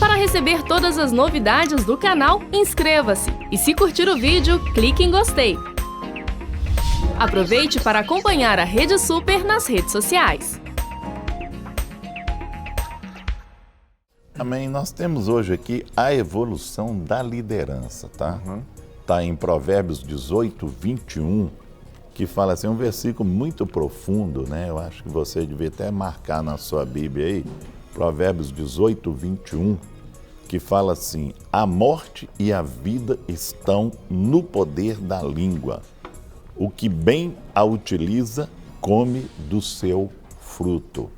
Para receber todas as novidades do canal, inscreva-se e se curtir o vídeo, clique em gostei. Aproveite para acompanhar a Rede Super nas redes sociais. Amém. Nós temos hoje aqui a evolução da liderança, tá? Tá em Provérbios 18, 21, que fala assim, um versículo muito profundo, né? Eu acho que você devia até marcar na sua Bíblia aí, Provérbios 18, 21, que fala assim, a morte e a vida estão no poder da língua. O que bem a utiliza, come do seu fruto.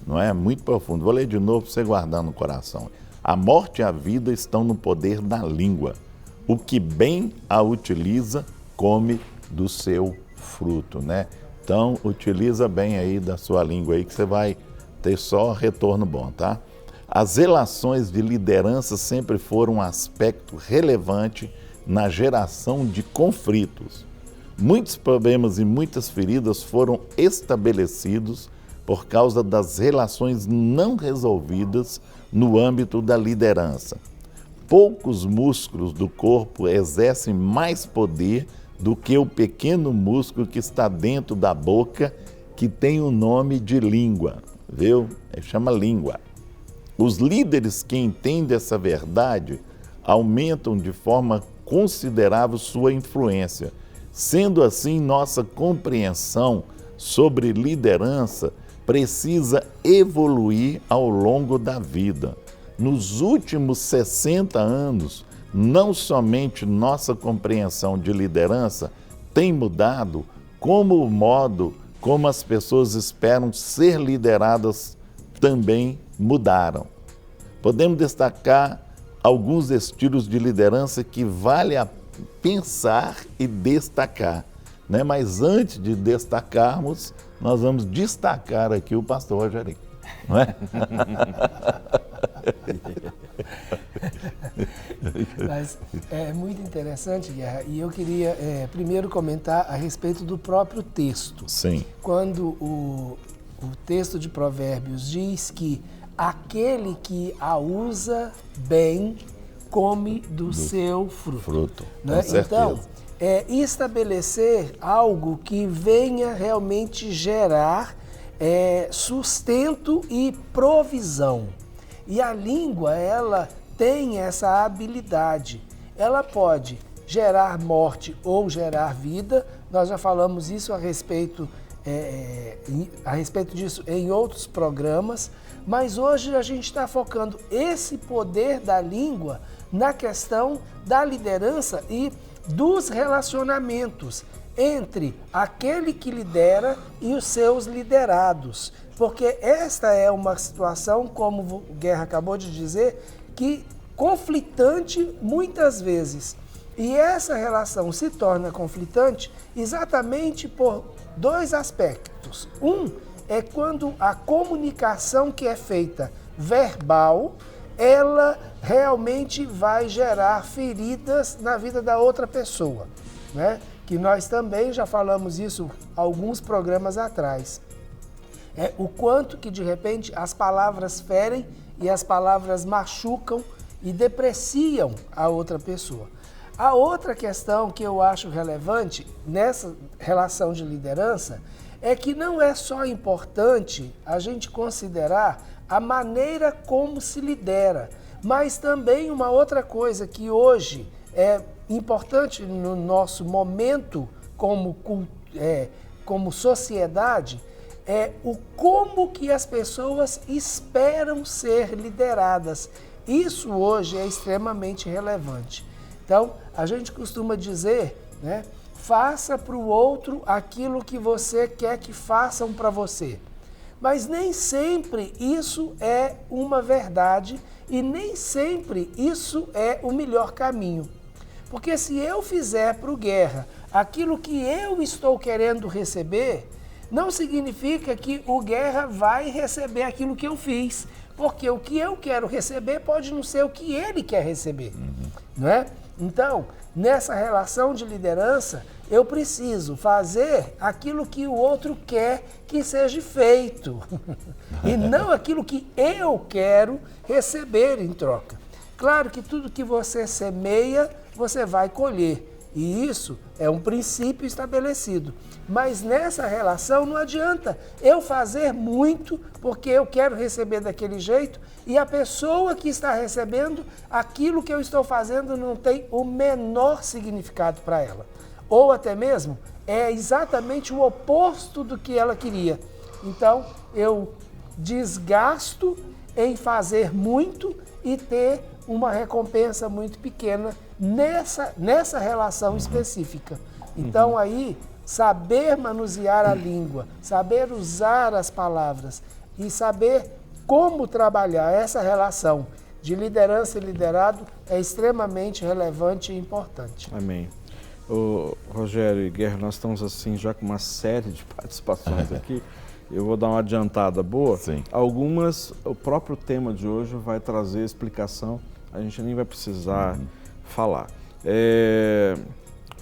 Não é? Muito profundo. Vou ler de novo para você guardar no coração. A morte e a vida estão no poder da língua. O que bem a utiliza, come do seu fruto, né? Então, utiliza bem aí da sua língua aí que você vai ter só retorno bom, tá? As relações de liderança sempre foram um aspecto relevante na geração de conflitos. Muitos problemas e muitas feridas foram estabelecidos por causa das relações não resolvidas no âmbito da liderança. Poucos músculos do corpo exercem mais poder do que o pequeno músculo que está dentro da boca, que tem o nome de língua, viu? Chama língua. Os líderes que entendem essa verdade aumentam de forma considerável sua influência. Sendo assim, nossa compreensão sobre liderança precisa evoluir ao longo da vida. Nos últimos 60 anos, não somente nossa compreensão de liderança tem mudado, como o modo como as pessoas esperam ser lideradas também mudaram. Podemos destacar alguns estilos de liderança que vale a pensar e destacar, né? Mas antes de destacarmos, nós vamos destacar aqui o pastor Rogerinho, não é? Mas é muito interessante, Guerra, e eu queria primeiro comentar a respeito do próprio texto. Sim. Quando o texto de Provérbios diz que aquele que a usa bem come do seu fruto. Né? Então, estabelecer algo que venha realmente gerar sustento e provisão. E a língua, ela tem essa habilidade. Ela pode gerar morte ou gerar vida. Nós já falamos isso a respeito disso em outros programas. Mas hoje a gente está focando esse poder da língua na questão da liderança e dos relacionamentos entre aquele que lidera e os seus liderados. Porque esta é uma situação, como o Guerra acabou de dizer, que conflitante muitas vezes. E essa relação se torna conflitante exatamente por dois aspectos. Um é quando a comunicação que é feita verbal, ela realmente vai gerar feridas na vida da outra pessoa, né? Que nós também já falamos isso alguns programas atrás. O quanto que de repente as palavras ferem e as palavras machucam e depreciam a outra pessoa. A outra questão que eu acho relevante nessa relação de liderança é que não é só importante a gente considerar a maneira como se lidera, mas também uma outra coisa que hoje é importante no nosso momento como sociedade, é o como que as pessoas esperam ser lideradas. Isso hoje é extremamente relevante. Então, a gente costuma dizer, né, faça para o outro aquilo que você quer que façam para você. Mas nem sempre isso é uma verdade e nem sempre isso é o melhor caminho. Porque se eu fizer para o Guerra aquilo que eu estou querendo receber, não significa que o Guerra vai receber aquilo que eu fiz. Porque o que eu quero receber pode não ser o que ele quer receber. Não é? Então, nessa relação de liderança, eu preciso fazer aquilo que o outro quer que seja feito e não aquilo que eu quero receber em troca. Claro que tudo que você semeia, você vai colher. E isso é um princípio estabelecido. Mas nessa relação não adianta eu fazer muito porque eu quero receber daquele jeito e a pessoa que está recebendo, aquilo que eu estou fazendo não tem o menor significado para ela. Ou até mesmo é exatamente o oposto do que ela queria. Então eu desgasto em fazer muito e ter uma recompensa muito pequena nessa relação específica. Então aí, saber manusear a língua, saber usar as palavras e saber como trabalhar essa relação de liderança e liderado é extremamente relevante e importante. Amém. Ô, Rogério e Guerra, nós estamos assim já com uma série de participações aqui. Eu vou dar uma adiantada boa. Sim. Algumas, o próprio tema de hoje vai trazer explicação, a gente nem vai precisar falar.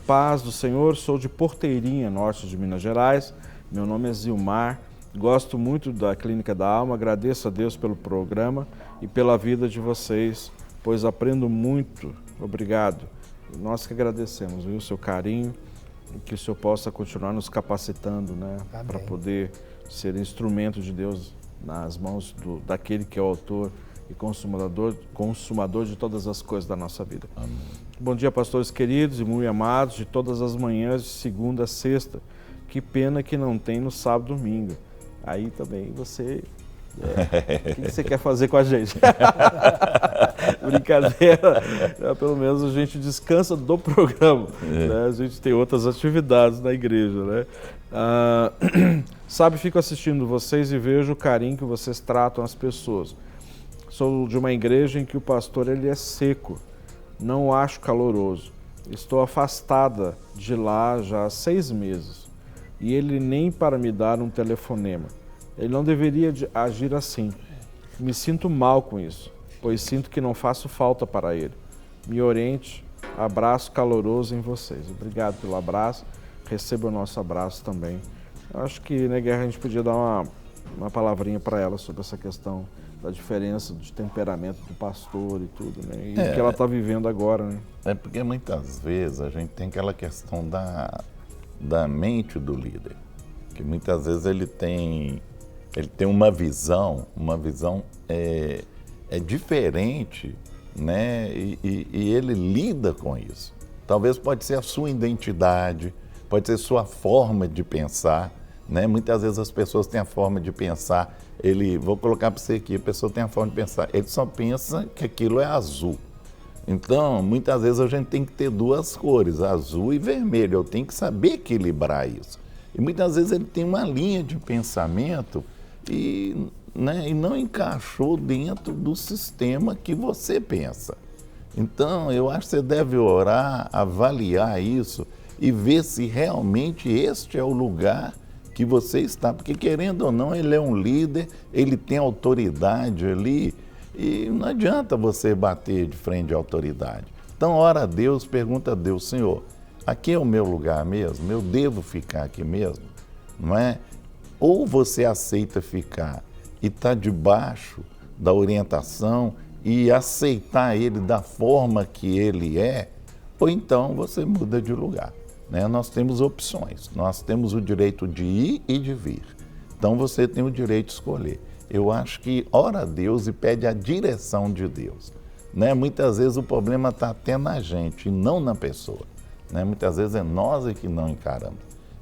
Paz do Senhor, sou de Porteirinha, norte de Minas Gerais. Meu nome é Zilmar, gosto muito da Clínica da Alma, agradeço a Deus pelo programa e pela vida de vocês, pois aprendo muito. Obrigado. Nós que agradecemos, viu, o seu carinho e que o Senhor possa continuar nos capacitando, né, para poder ser instrumento de Deus nas mãos daquele que é o autor e consumador de todas as coisas da nossa vida. Amém. Bom dia, pastores queridos e muito amados de todas as manhãs de segunda a sexta. Que pena que não tem no sábado e domingo. Aí também você... o que você quer fazer com a gente? Brincadeira. Pelo menos a gente descansa do programa. Né? A gente tem outras atividades na igreja, né? Sabe, fico assistindo vocês e vejo o carinho que vocês tratam as pessoas. Sou de uma igreja em que o pastor ele é seco, não o acho caloroso. Estou afastada de lá já há 6 meses e ele nem para me dar um telefonema. Ele não deveria agir assim. Me sinto mal com isso, pois sinto que não faço falta para ele. Me oriente, abraço caloroso em vocês. Obrigado pelo abraço, receba o nosso abraço também. Eu acho que, né, Guerra, a gente podia dar uma palavrinha para ela sobre essa questão da diferença de temperamento do pastor e tudo, né? E o que ela está vivendo agora, né? É porque muitas vezes a gente tem aquela questão da mente do líder, que muitas vezes ele tem uma visão diferente, né? E ele lida com isso. Talvez pode ser a sua identidade, pode ser sua forma de pensar, né? Muitas vezes as pessoas têm a forma de pensar, vou colocar para você aqui, a pessoa tem a forma de pensar, ele só pensa que aquilo é azul. Então, muitas vezes a gente tem que ter 2 cores, azul e vermelho, eu tenho que saber equilibrar isso. E muitas vezes ele tem uma linha de pensamento e não encaixou dentro do sistema que você pensa. Então, eu acho que você deve orar, avaliar isso e ver se realmente este é o lugar que você está, porque querendo ou não, ele é um líder, ele tem autoridade ali e não adianta você bater de frente à autoridade. Então, ora a Deus, pergunta a Deus, Senhor, aqui é o meu lugar mesmo? Eu devo ficar aqui mesmo? Não é? Ou você aceita ficar e está debaixo da orientação e aceitar ele da forma que ele é, ou então você muda de lugar. Né? Nós temos opções, nós temos o direito de ir e de vir. Então você tem o direito de escolher. Eu acho que ora a Deus e pede a direção de Deus. Né? Muitas vezes o problema está até na gente e não na pessoa. Né? Muitas vezes é nós que não encaramos.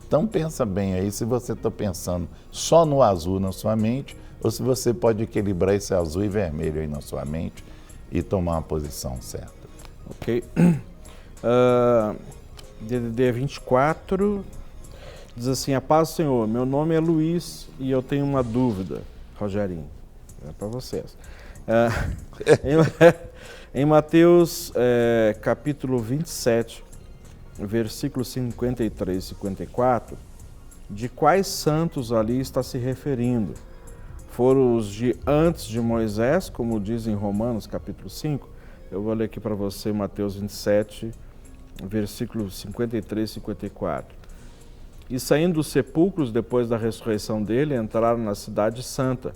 Então pensa bem aí se você está pensando só no azul na sua mente ou se você pode equilibrar esse azul e vermelho aí na sua mente e tomar uma posição certa. Ok. DDD 24 diz assim: a paz do Senhor, meu nome é Luiz e eu tenho uma dúvida, Rogerinho, é para vocês. Em Mateus capítulo 27, versículos 53 e 54, de quais santos ali está se referindo? Foram os de antes de Moisés, como diz em Romanos capítulo 5? Eu vou ler aqui para você Mateus 27, versículos 53 e 54. E saindo dos sepulcros depois da ressurreição dele, entraram na cidade santa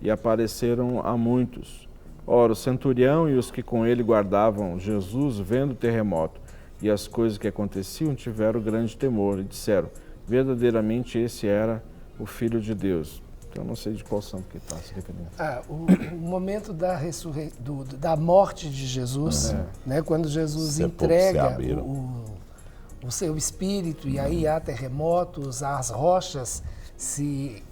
e apareceram a muitos. Ora, o centurião e os que com ele guardavam Jesus, vendo o terremoto e as coisas que aconteciam, tiveram grande temor e disseram: verdadeiramente esse era o Filho de Deus. Então, eu não sei de qual santo que está se referindo. O momento da morte de Jesus, né, quando Jesus entrega o seu espírito, e aí há terremotos, as rochas se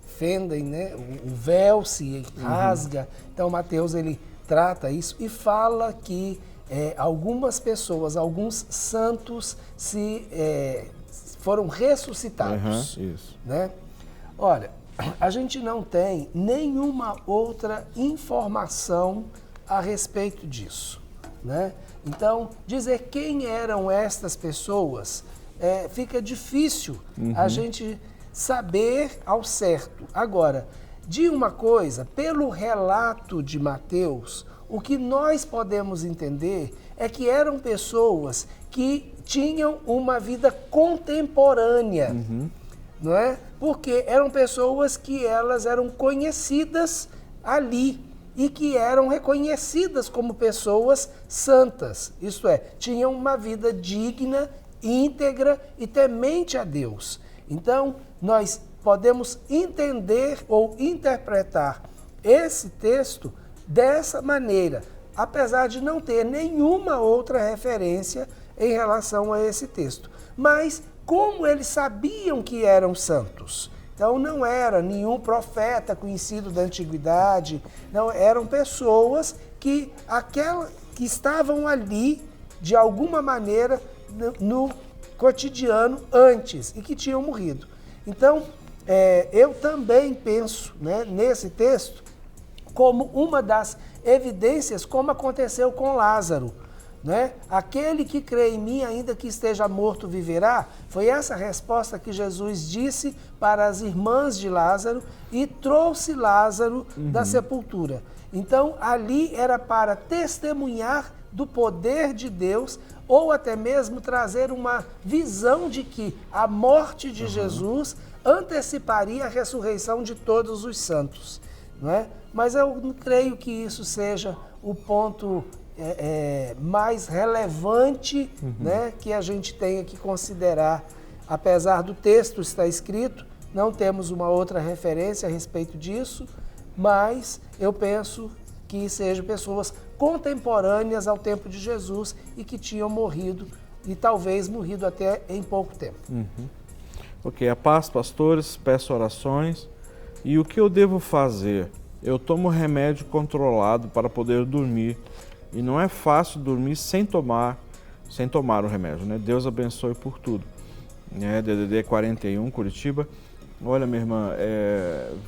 fendem, né, o véu se rasga. Então, Mateus ele trata isso e fala que algumas pessoas, alguns santos foram ressuscitados. Isso. Né? Olha, a gente não tem nenhuma outra informação a respeito disso, né? Então, dizer quem eram estas pessoas fica difícil a gente saber ao certo. Agora, de uma coisa, pelo relato de Mateus, o que nós podemos entender é que eram pessoas que tinham uma vida contemporânea, não é? Porque eram pessoas que elas eram conhecidas ali e que eram reconhecidas como pessoas santas, isto é, tinham uma vida digna, íntegra e temente a Deus. Então, nós podemos entender ou interpretar esse texto dessa maneira, apesar de não ter nenhuma outra referência em relação a esse texto. Mas como eles sabiam que eram santos? Então não era nenhum profeta conhecido da antiguidade, não, eram pessoas que estavam ali de alguma maneira no cotidiano antes e que tinham morrido. Então eu também penso, né, nesse texto como uma das evidências, como aconteceu com Lázaro. Né? Aquele que crê em mim, ainda que esteja morto, viverá. Foi essa a resposta que Jesus disse para as irmãs de Lázaro e trouxe Lázaro da sepultura. Então, ali era para testemunhar do poder de Deus ou até mesmo trazer uma visão de que a morte de Jesus anteciparia a ressurreição de todos os santos. Não é? Mas eu não creio que isso seja o ponto mais relevante, né, que a gente tenha que considerar. Apesar do texto estar escrito, não temos uma outra referência a respeito disso, mas eu penso que sejam pessoas contemporâneas ao tempo de Jesus e que tinham morrido, e talvez morrido até em pouco tempo. Ok, a paz, pastores, peço orações. E o que eu devo fazer? Eu tomo remédio controlado para poder dormir. E não é fácil dormir sem tomar o remédio, né? Deus abençoe por tudo. DDD 41, Curitiba. Olha, minha irmã,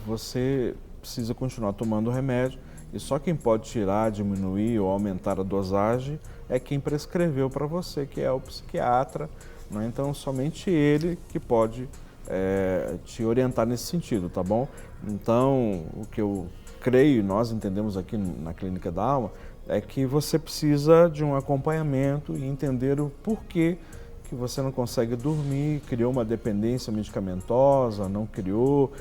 você precisa continuar tomando o remédio e só quem pode tirar, diminuir ou aumentar a dosagem é quem prescreveu para você, que é o psiquiatra, né? Então, somente ele que pode te orientar nesse sentido, tá bom? Então, o que eu creio, nós entendemos aqui na Clínica da Alma, é que você precisa de um acompanhamento e entender o porquê que você não consegue dormir, criou uma dependência medicamentosa, não criou,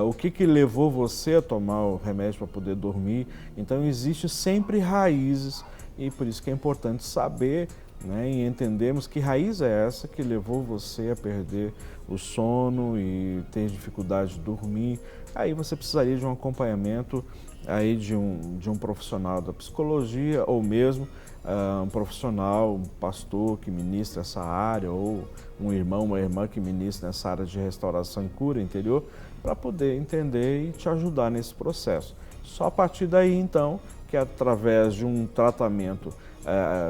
o que levou você a tomar o remédio para poder dormir. Então, existe sempre raízes e por isso que é importante saber, né, e entendermos que raiz é essa que levou você a perder o sono e ter dificuldade de dormir. Aí você precisaria de um acompanhamento aí de um profissional da psicologia ou mesmo um profissional, um pastor que ministra essa área ou um irmão, uma irmã que ministra nessa área de restauração e cura interior para poder entender e te ajudar nesse processo. Só a partir daí, então, que através de um tratamento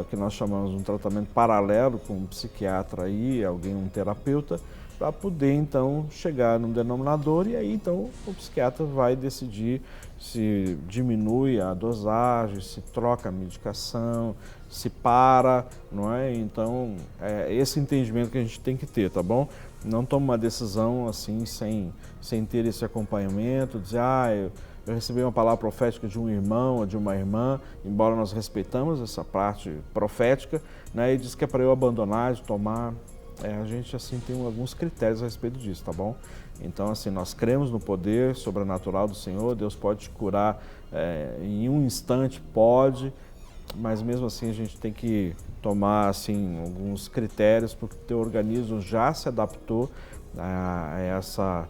que nós chamamos de um tratamento paralelo com um psiquiatra e alguém, um terapeuta, para poder então chegar num denominador e aí então o psiquiatra vai decidir se diminui a dosagem, se troca a medicação, se para, não é? Então é esse entendimento que a gente tem que ter, tá bom? Não toma uma decisão assim sem ter esse acompanhamento, dizer, eu recebi uma palavra profética de um irmão ou de uma irmã, embora nós respeitamos essa parte profética, né, e diz que é para eu abandonar, de tomar. A gente assim tem alguns critérios a respeito disso, tá bom? Então, assim, nós cremos no poder sobrenatural do Senhor, Deus pode te curar em um instante, pode, mas mesmo assim a gente tem que tomar assim alguns critérios, porque o teu organismo já se adaptou a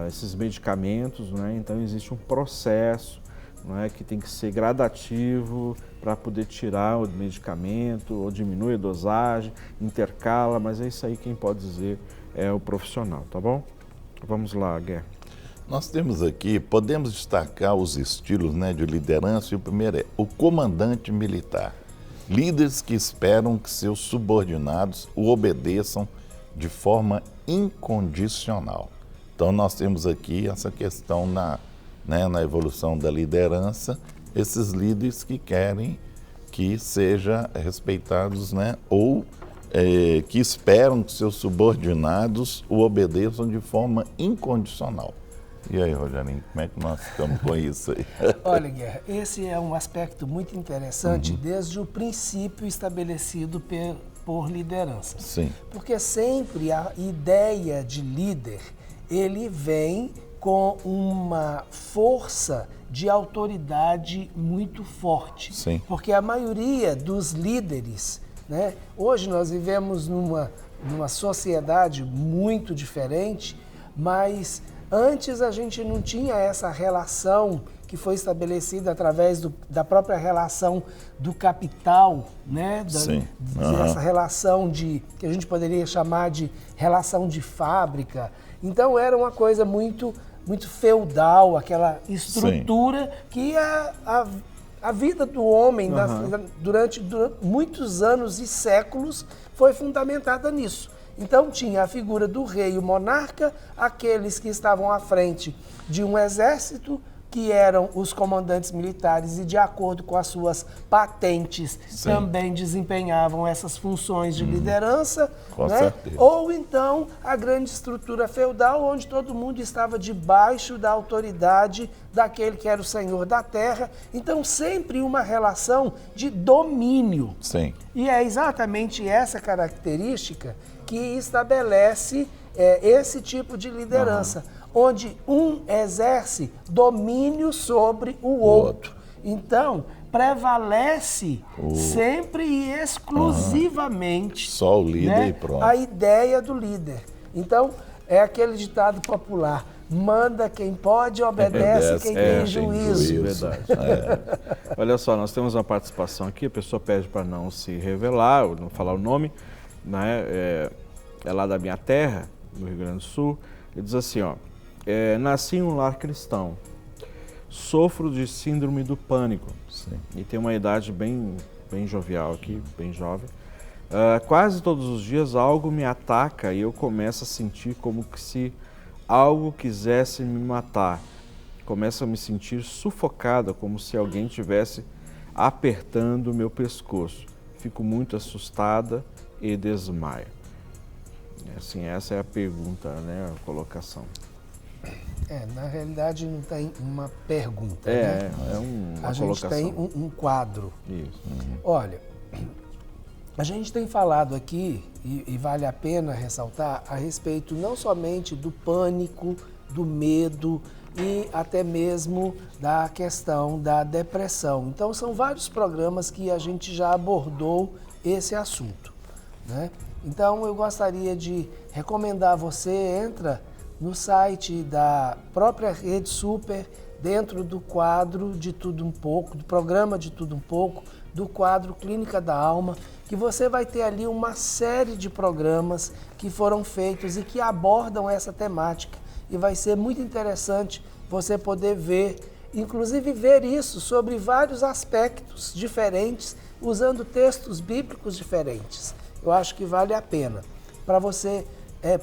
esses medicamentos, né? Então existe um processo, não é, que tem que ser gradativo para poder tirar o medicamento, ou diminui a dosagem, intercala, mas é isso aí quem pode dizer é o profissional, tá bom? Vamos lá, Guerra. Nós temos aqui, podemos destacar os estilos, né, de liderança, e o primeiro é o comandante militar. Líderes que esperam que seus subordinados o obedeçam de forma incondicional. Então nós temos aqui essa questão na evolução da liderança, esses líderes que querem que sejam respeitados, né, ou que esperam que seus subordinados o obedeçam de forma incondicional. E aí, Rogerinho, como é que nós ficamos com isso aí? Olha, Guerra, esse é um aspecto muito interessante desde o princípio estabelecido por liderança. Sim. Porque sempre a ideia de líder, ele vem com uma força de autoridade muito forte. Sim. Porque a maioria dos líderes, né, hoje nós vivemos numa sociedade muito diferente, mas antes a gente não tinha essa relação que foi estabelecida através da própria relação do capital, né? Essa relação que a gente poderia chamar de relação de fábrica. Então era uma coisa muito, muito feudal, aquela estrutura que a vida do homem durante muitos anos e séculos foi fundamentada nisso. Então tinha a figura do rei, o monarca, aqueles que estavam à frente de um exército, que eram os comandantes militares e, de acordo com as suas patentes, também desempenhavam essas funções de liderança. Com certeza. Ou então a grande estrutura feudal, onde todo mundo estava debaixo da autoridade daquele que era o senhor da terra. Então sempre uma relação de domínio. Sim. E é exatamente essa característica que estabelece esse tipo de liderança, onde um exerce domínio sobre o outro. Então, prevalece sempre e exclusivamente só o líder, né, e pronto. A ideia do líder. Então, é aquele ditado popular: manda quem pode, obedece quem tem juízo. Verdade. Olha só, nós temos uma participação aqui, a pessoa pede para não se revelar, ou não falar o nome, né? É lá da minha terra, no Rio Grande do Sul. Ele diz assim, ó: nasci em um lar cristão, sofro de síndrome do pânico. Sim. E tenho uma idade bem jovial aqui, bem jovem. Quase todos os dias algo me ataca e eu começo a sentir como que se algo quisesse me matar. Começo a me sentir sufocada, como se alguém estivesse apertando o meu pescoço. Fico muito assustada e desmaio. Assim, essa é a pergunta, né, a colocação. Na realidade não tem uma pergunta, né? A gente tem um quadro. Isso. Olha, a gente tem falado aqui, e vale a pena ressaltar, a respeito não somente do pânico, do medo e até mesmo da questão da depressão. Então são vários programas que a gente já abordou esse assunto, né? Então eu gostaria de recomendar a você, entra no site da própria Rede Super, dentro do quadro de Tudo Um Pouco, do programa de Tudo Um Pouco, do quadro Clínica da Alma, que você vai ter ali uma série de programas que foram feitos e que abordam essa temática. E vai ser muito interessante você poder ver, inclusive ver isso sobre vários aspectos diferentes, usando textos bíblicos diferentes. Eu acho que vale a pena para você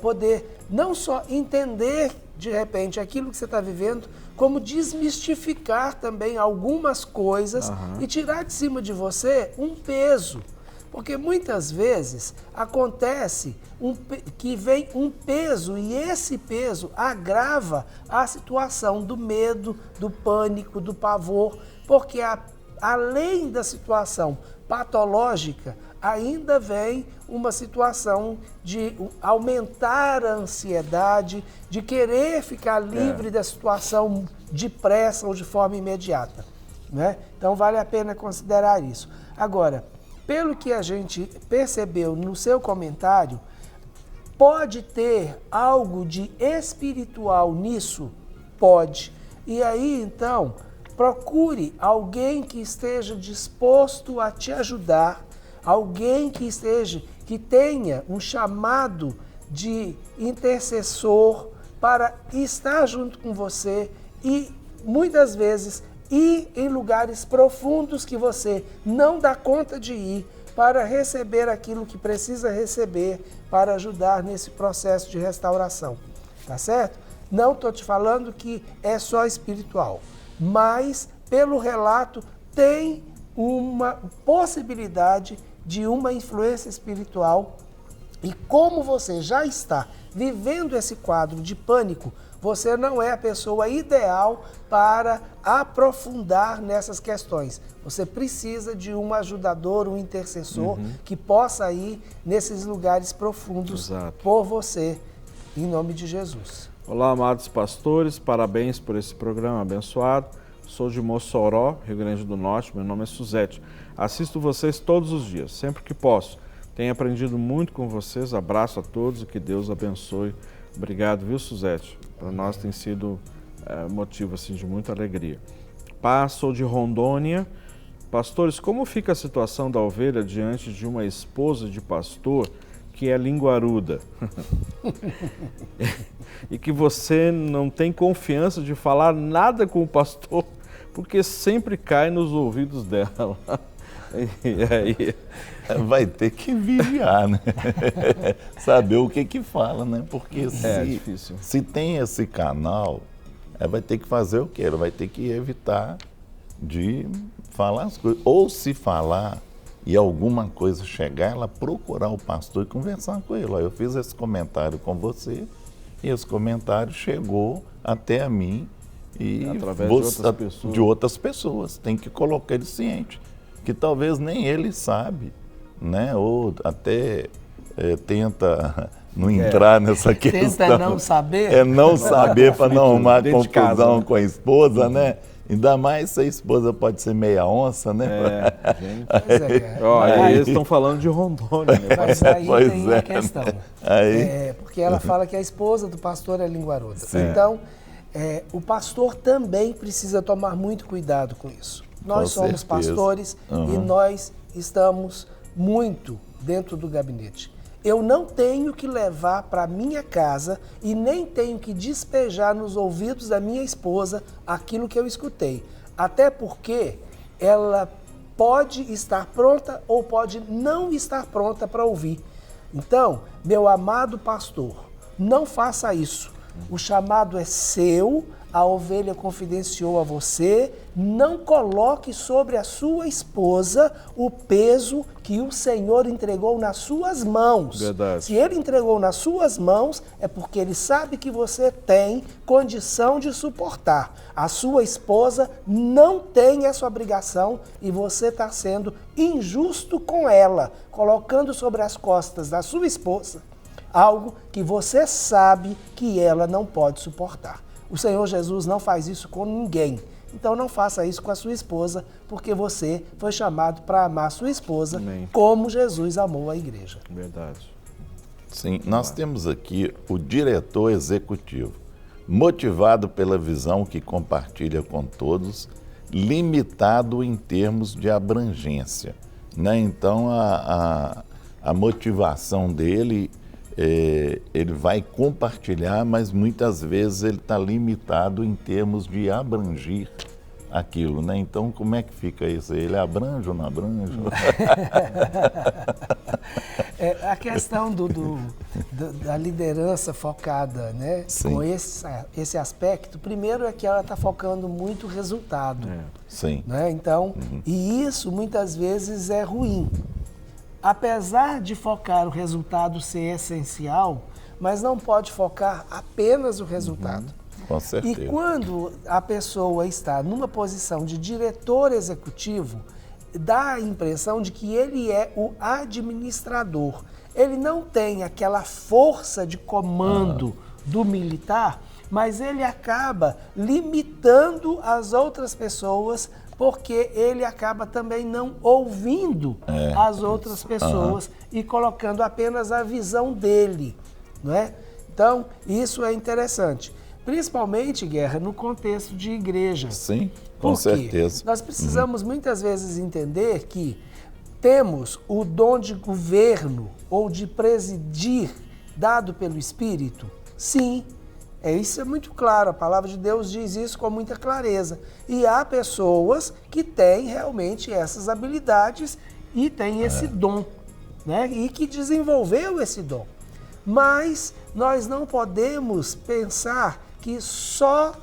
poder não só entender de repente aquilo que você está vivendo, como desmistificar também algumas coisas e tirar de cima de você um peso. Porque muitas vezes acontece que vem um peso e esse peso agrava a situação do medo, do pânico, do pavor, porque além da situação patológica, ainda vem uma situação de aumentar a ansiedade, de querer ficar livre da situação depressa ou de forma imediata, né? Então vale a pena considerar isso. Agora, pelo que a gente percebeu no seu comentário, pode ter algo de espiritual nisso? Pode. E aí, então, procure alguém que esteja disposto a te ajudar, alguém que tenha um chamado de intercessor para estar junto com você e, muitas vezes, ir em lugares profundos que você não dá conta de ir para receber aquilo que precisa receber para ajudar nesse processo de restauração. Tá certo? Não estou te falando que é só espiritual, mas pelo relato tem uma possibilidade de uma influência espiritual e como você já está vivendo esse quadro de pânico, você não é a pessoa ideal para aprofundar nessas questões. Você precisa de um ajudador, um intercessor que possa ir nesses lugares profundos por você, em nome de Jesus. Olá, amados pastores, parabéns por esse programa abençoado. Sou de Mossoró, Rio Grande do Norte, meu nome é Suzete. Assisto vocês todos os dias, sempre que posso. Tenho aprendido muito com vocês, abraço a todos e que Deus abençoe. Obrigado, viu, Suzete? Para nós tem sido motivo assim, de muita alegria. Sou de Rondônia. Pastores, como fica a situação da ovelha diante de uma esposa de pastor que é linguaruda? E que você não tem confiança de falar nada com o pastor, porque sempre cai nos ouvidos dela. E aí... Vai ter que vigiar, né? Saber o que fala, né? Porque se tem esse canal, vai ter que fazer o quê? Ela vai ter que evitar de falar as coisas. Ou se falar e alguma coisa chegar, ela procurar o pastor e conversar com ele. Eu fiz esse comentário com você e esse comentário chegou até a mim e através de outras pessoas. Tem que colocar ele ciente, que talvez nem ele sabe, né? Ou até tenta não entrar nessa questão. Tenta não saber? Não saber para não arrumar confusão com a esposa, né? Ainda mais se a esposa pode ser meia onça, né? Gente. Pois é. Aí eles estão falando de Rondônia, né? Mas aí tem a questão. Aí... porque ela fala que a esposa do pastor é linguaruda. Sim. Então, o pastor também precisa tomar muito cuidado com isso. Nós somos pastores e nós estamos muito dentro do gabinete. Eu não tenho que levar para minha casa e nem tenho que despejar nos ouvidos da minha esposa aquilo que eu escutei. Até porque ela pode estar pronta ou pode não estar pronta para ouvir. Então, meu amado pastor, não faça isso. O chamado é seu, a ovelha confidenciou a você, não coloque sobre a sua esposa o peso que o Senhor entregou nas suas mãos. Verdade. Se Ele entregou nas suas mãos, é porque Ele sabe que você tem condição de suportar. A sua esposa não tem essa obrigação e você está sendo injusto com ela, colocando sobre as costas da sua esposa algo que você sabe que ela não pode suportar. O Senhor Jesus não faz isso com ninguém. Então não faça isso com a sua esposa, porque você foi chamado para amar a sua esposa como Jesus amou a igreja. Verdade. Sim, nós temos aqui o diretor executivo, motivado pela visão que compartilha com todos, limitado em termos de abrangência, né? Então a motivação dele... ele vai compartilhar, mas muitas vezes ele está limitado em termos de abranger aquilo, né? Então, como é que fica isso? Ele abrange ou não abrange? A questão da liderança focada, né? Com esse aspecto, primeiro é que ela está focando muito resultado. Sim. Né? Então, e isso muitas vezes é ruim. apesar de focar o resultado ser essencial, mas não pode focar apenas o resultado. Com certeza. E quando a pessoa está numa posição de diretor executivo, dá a impressão de que ele é o administrador. Ele não tem aquela força de comando do militar, mas ele acaba limitando as outras pessoas, porque ele acaba também não ouvindo as outras pessoas e colocando apenas a visão dele, não é? Então, isso é interessante. Principalmente, Guerra, no contexto de igreja. Sim, com Por quê? certeza. Nós precisamos muitas vezes entender que temos o dom de governo ou de presidir dado pelo Espírito. Sim, isso é muito claro, a palavra de Deus diz isso com muita clareza. E há pessoas que têm realmente essas habilidades e têm esse dom, né? E que desenvolveu esse dom. Mas nós não podemos pensar que só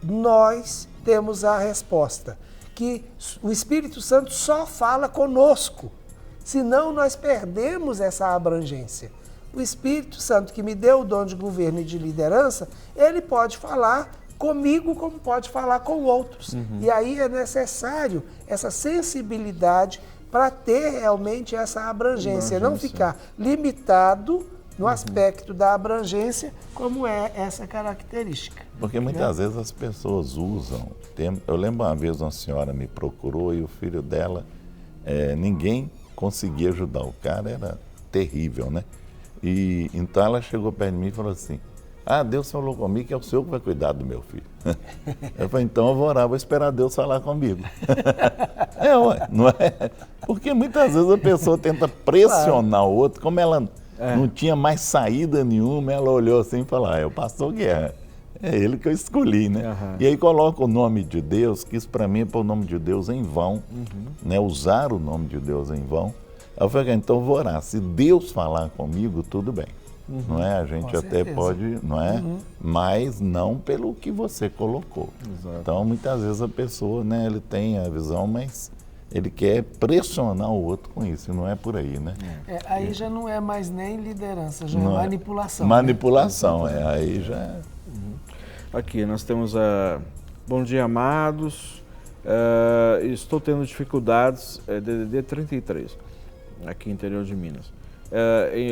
nós temos a resposta, que o Espírito Santo só fala conosco, senão nós perdemos essa abrangência. O Espírito Santo que me deu o dom de governo e de liderança, ele pode falar comigo como pode falar com outros. E aí é necessário essa sensibilidade para ter realmente essa abrangência, não ficar limitado no aspecto da abrangência, como é essa característica. Porque muitas vezes as pessoas usam. Eu lembro uma vez uma senhora me procurou e o filho dela, ninguém conseguia ajudar. O cara era terrível, né? E então ela chegou perto de mim e falou assim: Deus falou comigo que é o senhor que vai cuidar do meu filho. Eu falei, então eu vou orar, vou esperar Deus falar comigo. Ué, não é? Porque muitas vezes a pessoa tenta pressionar o outro, como ela não tinha mais saída nenhuma, ela olhou assim e falou, é o pastor Guerra, é ele que eu escolhi, né? E aí coloca o nome de Deus, que isso para mim é pôr o nome de Deus em vão, né? Usar o nome de Deus em vão. Aí eu falei, então eu vou orar, se Deus falar comigo, tudo bem. Não é? A gente até pode, não é? Mas não pelo que você colocou. Exato. Então, muitas vezes a pessoa, né, ele tem a visão, mas ele quer pressionar o outro com isso, e não é por aí, né? Aí já não é mais nem liderança, já é manipulação. Manipulação, né? Aí já... Aqui, nós temos bom dia, amados, estou tendo dificuldades, DDD 33, aqui interior de Minas.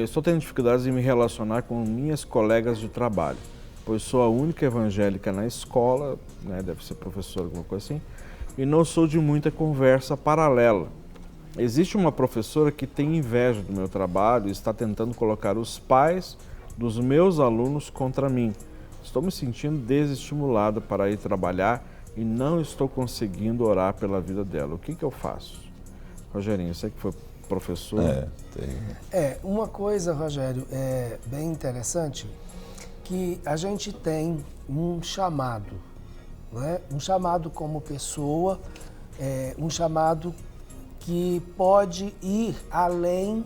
Estou tendo dificuldades em me relacionar com minhas colegas de trabalho, pois sou a única evangélica na escola, né, deve ser professora, alguma coisa assim, e não sou de muita conversa paralela. Existe uma professora que tem inveja do meu trabalho e está tentando colocar os pais dos meus alunos contra mim. Estou me sentindo desestimulada para ir trabalhar e não estou conseguindo orar pela vida dela. O que eu faço? Rogerinho, você que foi professor. Uma coisa, Rogério, bem interessante, que a gente tem um chamado, né? Um chamado como pessoa, um chamado que pode ir além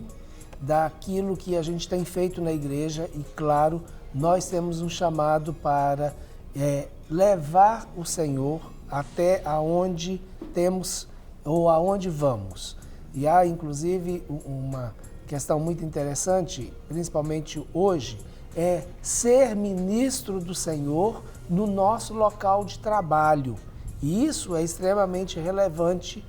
daquilo que a gente tem feito na igreja e, claro, nós temos um chamado para levar o Senhor até aonde temos ou aonde vamos. E há, inclusive, uma questão muito interessante, principalmente hoje, é ser ministro do Senhor no nosso local de trabalho. E isso é extremamente relevante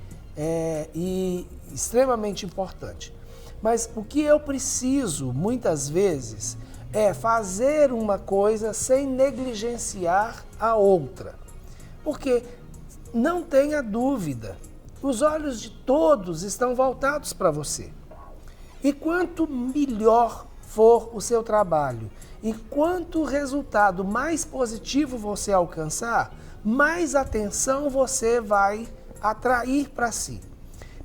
e extremamente importante. Mas o que eu preciso, muitas vezes, é fazer uma coisa sem negligenciar a outra. Porque, não tenha dúvida, os olhos de todos estão voltados para você. E quanto melhor for o seu trabalho e quanto resultado mais positivo você alcançar, mais atenção você vai atrair para si.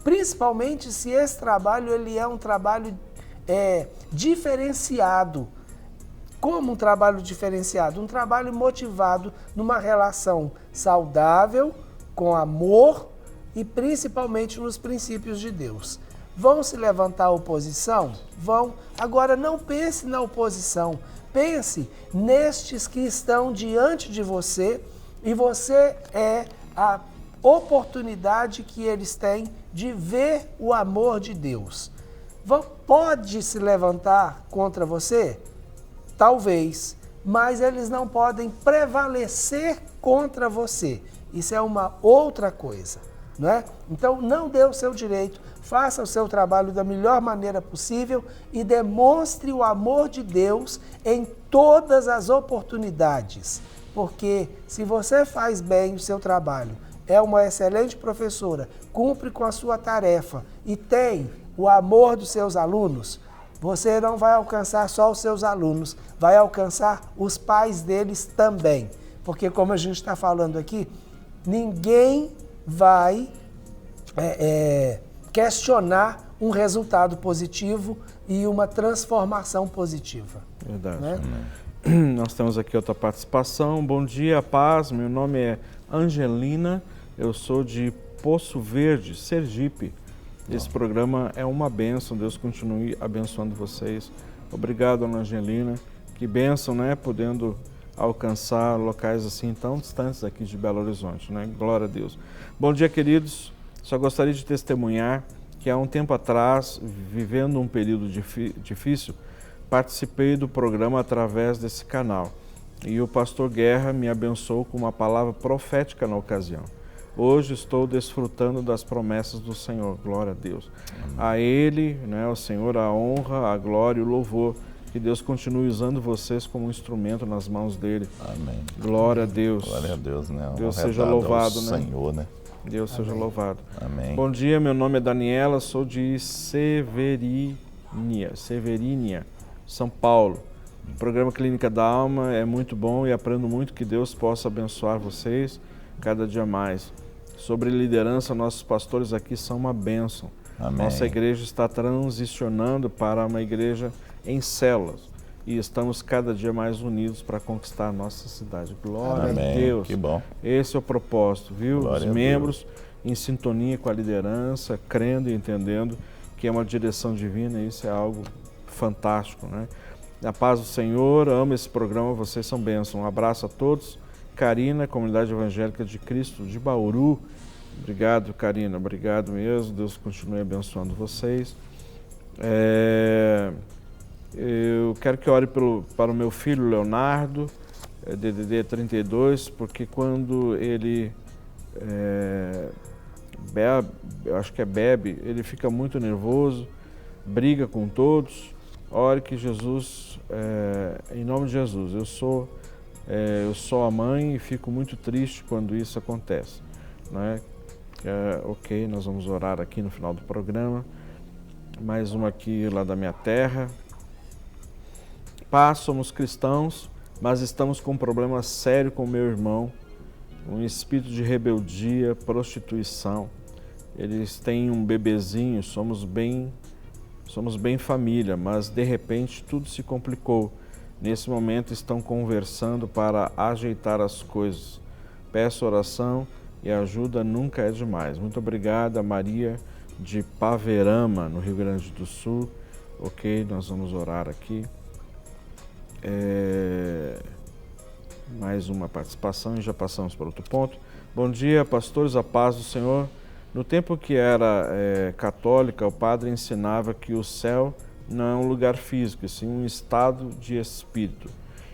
Principalmente se esse trabalho ele é um trabalho diferenciado. Como um trabalho diferenciado? Um trabalho motivado numa relação saudável, com amor e principalmente nos princípios de Deus. Vão se levantar a oposição? Vão. Agora não pense na oposição, pense nestes que estão diante de você e você é a oportunidade que eles têm de ver o amor de Deus. pode se levantar contra você? Talvez, mas eles não podem prevalecer contra você. Isso é uma outra coisa, não é? Então, não dê o seu direito, faça o seu trabalho da melhor maneira possível e demonstre o amor de Deus em todas as oportunidades. Porque se você faz bem o seu trabalho, é uma excelente professora, cumpre com a sua tarefa e tem o amor dos seus alunos, você não vai alcançar só os seus alunos, vai alcançar os pais deles também. Porque, como a gente está falando aqui, ninguém vai questionar um resultado positivo e uma transformação positiva. Verdade. Né? Nós temos aqui outra participação. Bom dia, paz. Meu nome é Angelina, eu sou de Poço Verde, Sergipe. Esse programa é uma bênção, Deus continue abençoando vocês. Obrigado, Ana Angelina. Que bênção, né? Podendo alcançar locais assim tão distantes aqui de Belo Horizonte, né? Glória a Deus. Bom dia, queridos. Só gostaria de testemunhar que há um tempo atrás, vivendo um período difícil, participei do programa através desse canal. E o pastor Guerra me abençoou com uma palavra profética na ocasião. Hoje estou desfrutando das promessas do Senhor. Glória a Deus. Amém. A Ele, né, ao Senhor, a honra, a glória e o louvor. Que Deus continue usando vocês como um instrumento nas mãos dele. Amém. Glória a Deus. Glória a Deus, né? Deus seja louvado, né? Senhor, né? Deus seja louvado. Amém. Bom dia, meu nome é Daniela, sou de Severínia, São Paulo. O programa Clínica da Alma é muito bom e aprendo muito. Que Deus possa abençoar vocês cada dia mais. Sobre liderança, nossos pastores aqui são uma bênção. Amém. Nossa igreja está transicionando para uma igreja em células e estamos cada dia mais unidos para conquistar a nossa cidade. Glória Amém. a Deus. Que bom. Esse é o propósito, viu? Glória Os a membros em sintonia com a liderança, crendo e entendendo que é uma direção divina, isso é algo fantástico, né? A paz do Senhor, amo esse programa, vocês são bênção. Um abraço a todos. Carina, Comunidade Evangélica de Cristo de Bauru. Obrigado, Carina, obrigado mesmo. Deus continue abençoando vocês. Eu quero que ore para o meu filho Leonardo, DDD 32, porque quando ele bebe, ele fica muito nervoso, briga com todos. Ore que Jesus, em nome de Jesus, eu sou a mãe e fico muito triste quando isso acontece, né? Ok, nós vamos orar aqui no final do programa. Mais uma aqui lá da minha terra. Paz, somos cristãos, mas estamos com um problema sério com meu irmão, um espírito de rebeldia, prostituição. Eles têm um bebezinho, somos bem família, mas de repente tudo se complicou. Nesse momento estão conversando para ajeitar as coisas. Peço oração e ajuda nunca é demais. Muito obrigada, Maria de Paverama, no Rio Grande do Sul. Ok, nós vamos orar aqui. Mais uma participação e já passamos para outro ponto. Bom dia, pastores, a paz do Senhor. No tempo que era católica, o padre ensinava que o céu não é um lugar físico, e sim um estado de espírito.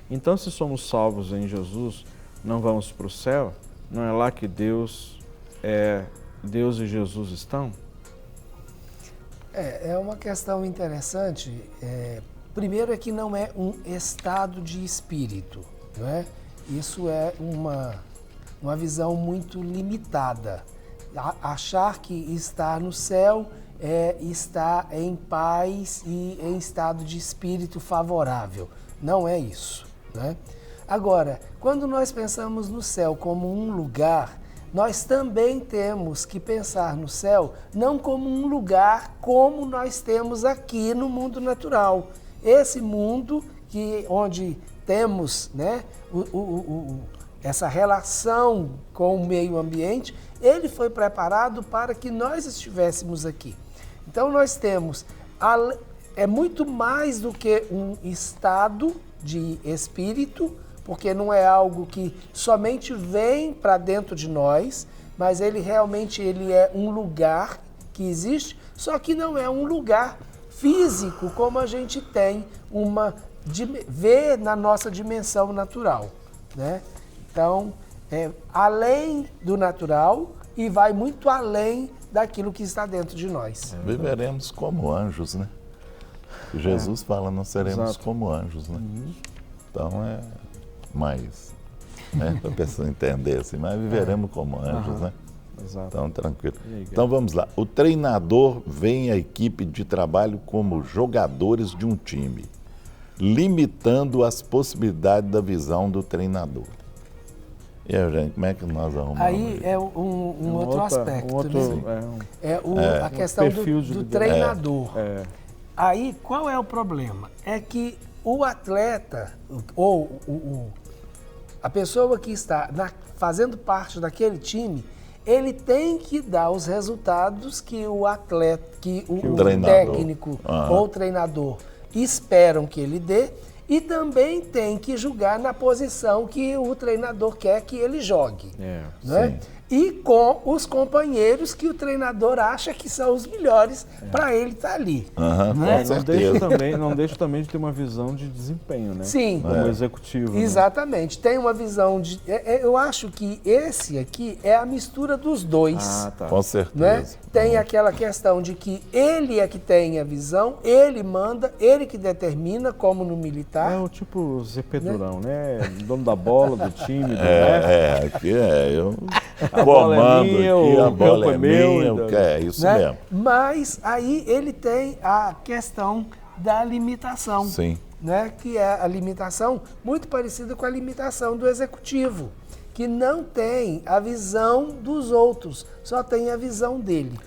Então, se somos salvos em Jesus, não vamos para o céu? Não é lá que Deus e Jesus estão? É uma questão interessante. Primeiro é que não é um estado de espírito, não é? Isso é uma visão muito limitada. Achar que estar no céu é estar em paz e em estado de espírito favorável. Não é isso, né? Agora, quando nós pensamos no céu como um lugar, nós também temos que pensar no céu não como um lugar como nós temos aqui no mundo natural. Esse mundo onde temos, né, essa relação com o meio ambiente, ele foi preparado para que nós estivéssemos aqui. Então nós temos, é muito mais do que um estado de espírito, porque não é algo que somente vem para dentro de nós, mas ele realmente é um lugar que existe, só que não é um lugar físico como a gente tem vê na nossa dimensão natural, né? Então, além do natural e vai muito além daquilo que está dentro de nós. Viveremos como anjos, né? Jesus fala, não seremos Exato. como anjos, né? Então é mais, né? Para a pessoa entender assim, mas viveremos como anjos, né? Exato. Então, tranquilo. E aí, Então vamos lá. O treinador vê a equipe de trabalho como jogadores de um time, limitando as possibilidades da visão do treinador. E aí, gente, como é que nós arrumamos? Aí é um outro aspecto, né? A questão perfil de do liderança. treinador. Aí, qual é o problema? É que o atleta, ou a pessoa que está fazendo parte daquele time, ele tem que dar os resultados que o atleta, que o técnico ou treinador esperam que ele dê, e também tem que julgar na posição que o treinador quer que ele jogue. Né? E com os companheiros que o treinador acha que são os melhores para ele estar ali. Né? Não deixa também de ter uma visão de desempenho, né? Sim. Como executivo. Exatamente. Tem uma visão de... eu acho que esse aqui é a mistura dos dois. Ah, tá. Com certeza. Né? Tem aquela questão de que ele é que tem a visão, ele manda, ele que determina, como no militar. É o tipo Zé Durão, né? Dono da bola, do time, do aqui eu a bola é minha, aqui, a o bola campo é é meu. minha, é isso né? mesmo. Mas aí ele tem a questão da limitação. Sim. Né? Que é a limitação muito parecida com a limitação do executivo, que não tem a visão dos outros, só tem a visão dele.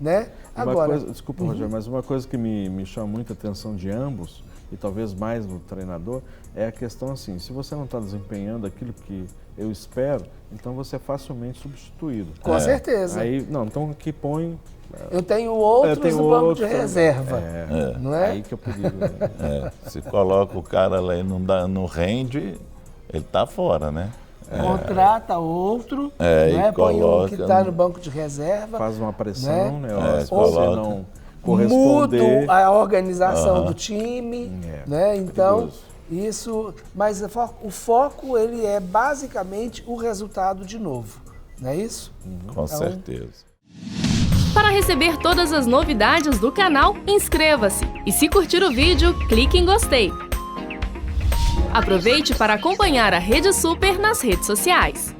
Né? Agora, desculpa, Rogério, mas uma coisa que me chama muita atenção de ambos, e talvez mais do treinador, é a questão assim, se você não está desempenhando aquilo que eu espero, então você é facilmente substituído. Com certeza. Aí, não, então aqui põe... Eu tenho outros no banco de reserva. Não é? Aí que eu perigo. Né? Se coloca o cara lá e não rende, ele está fora, né? Contrata outro, né? Põe um que está no banco de reserva. Faz uma pressão, né? Se Ou você não corresponder... Muda a organização do time, né? Então, isso... Mas o foco, ele é basicamente o resultado de novo, não é isso? Com certeza. Para receber todas as novidades do canal, inscreva-se. E se curtir o vídeo, clique em gostei. Aproveite para acompanhar a Rede Super nas redes sociais.